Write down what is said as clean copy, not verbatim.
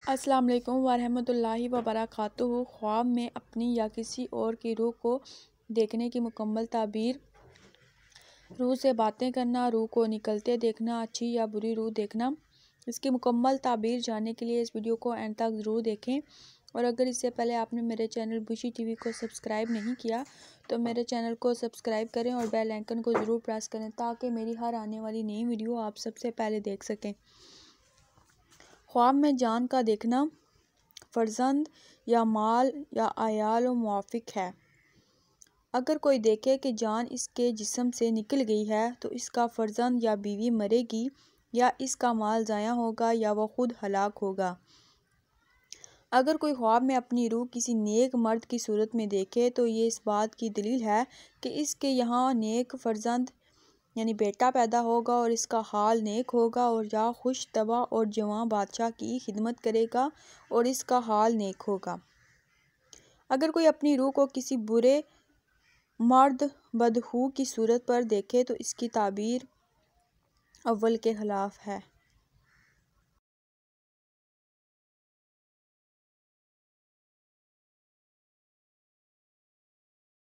अस्सलाम वालेकुम वरहमतुल्लाहि वबरकातुहू। ख्वाब में अपनी या किसी और की रूह को देखने की मुकम्मल ताबीर। रूह से बातें करना, रूह को निकलते देखना, अच्छी या बुरी रूह देखना। इसकी मुकम्मल ताबीर जानने के लिए इस वीडियो को एंड तक ज़रूर देखें। और अगर इससे पहले आपने मेरे चैनल बुशी टीवी को सब्सक्राइब नहीं किया तो मेरे चैनल को सब्सक्राइब करें और बेल आइकन को ज़रूर प्रेस करें ताकि मेरी हर आने वाली नई वीडियो आप सबसे पहले देख सकें। ख्वाब में जान का देखना फर्जंद या माल या आयाल मुवाफिक है। अगर कोई देखे कि जान इसके जिस्म से निकल गई है तो इसका फर्जंद या बीवी मरेगी या इसका माल ज़ाया होगा या वह खुद हलाक होगा। अगर कोई ख्वाब में अपनी रूह किसी नेक मर्द की सूरत में देखे तो ये इस बात की दलील है कि इसके यहाँ नेक फर्जंद यानी बेटा पैदा होगा और इसका हाल नेक होगा और या खुश तबा और जवां बादशाह की खिदमत करेगा और इसका हाल नेक होगा। अगर कोई अपनी रूह को किसी बुरे मर्द बदहू की सूरत पर देखे तो इसकी ताबीर अव्वल के खिलाफ है।